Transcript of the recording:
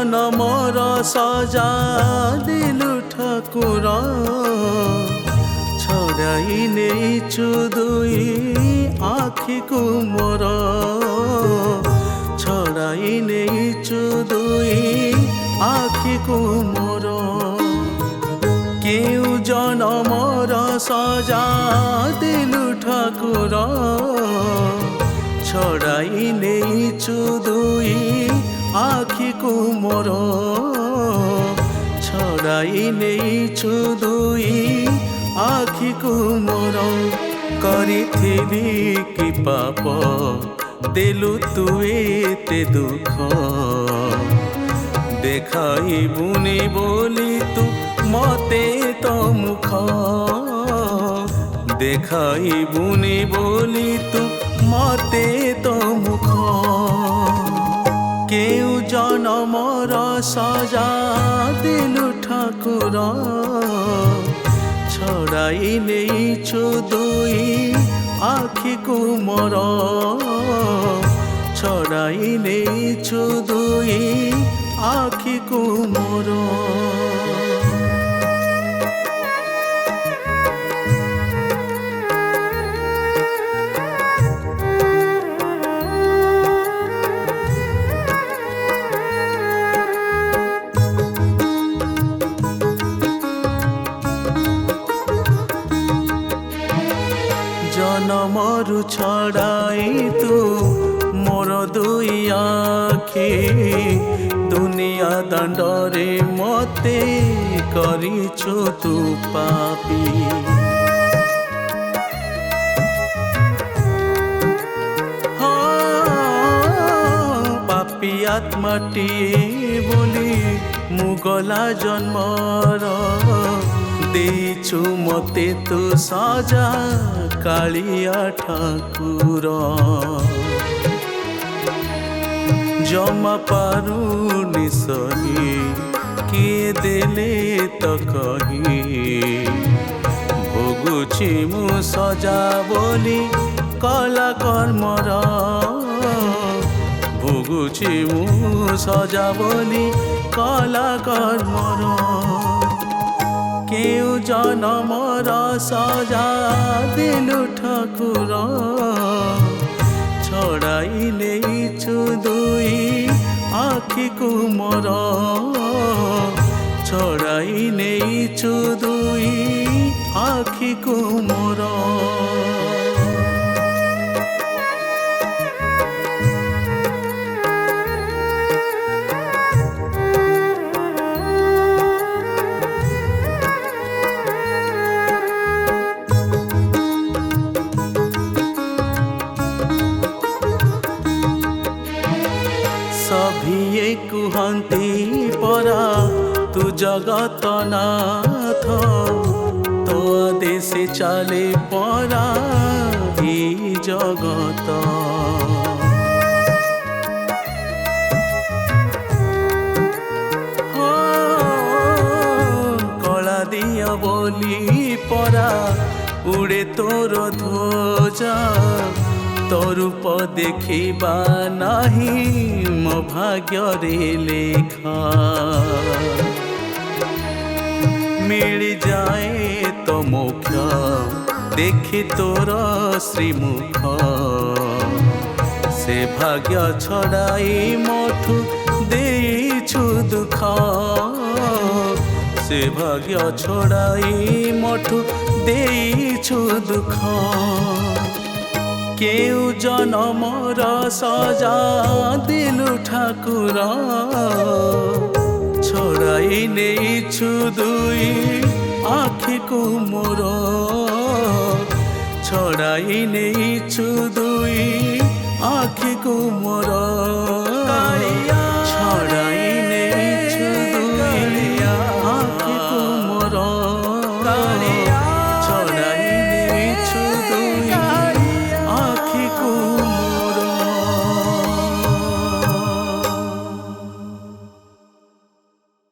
জনমর সজা দিলু ঠাকুর ছড়াই নেইছু দুই আখিকু মোর ছড়াই নেইছু দুই আখিকু মোর কেউ জনমর সজা দিলু ঠাকুর ছড়াই নেইছু দুই আখিকু মোর ছড়াই নেইছু দুই আখিকু মোর করিথিলি কি পাপ দেলু তু এতে দুঃখ দেখাইবুনি বলি তু মতে তো মুখ দেখাইবুনি বলি তু মতে তো মুখ কেউ জনমর সজা দিলু ঠাকুর ছড়াই নেইছু দুই আখিকু মোর ছড়াই নেইছু দুই আখিকু মোর জনমরু ছড়াই তু মোর দুই আখি দুনিয়া দাণ্ডরে মতে করিছু তু পাপি পাপি আত্মাটি বলি মুগলা জন্মর ଦେଇଛୁ ମତେ ତୁ ସଜା କାଳିଆ ଠାକୁର ଜମା ପାରୁନି ସହି କିଏ ଦେଲେ ତ କହି ଭୋଗୁଛି ମୁଁ ସଜା ବୋଲି କଲା କର୍ମର ଭୋଗୁଛି ମୁଁ ସଜା ବୋଲି କଲା କର୍ମର কেউ জনমর সজা দিলু ঠাকুর ছড়াই নেইছু দুই আখিকু মোর ছড়াই নেইছু দুই আখিকু মোর সভিয়ে কুহন্তি পরা তু জগতনাথ তো দেশে চালে পরা এই জগত কলা দিয়া বলি পরা উড়ে তোর ধ্বজা তরূপ দেখিবা নাহি মো ভাগ্যরে লেখা মিলি যায় তো মোক্ষ দেখি তোর শ্রীমুখ সে ভাগ্য ছড়াই মোঠু ଦେଇଛୁ দুঃখ সে ভাগ্য ছড়াই মোঠু ଦେଇଛୁ দুঃখ কেউ জনমর সজা দিলু ঠাকুর ছড়াই নেইছু দুই আখিকু মোর ছড়াই নেইছু দুই আখিকু মোর কালিয়া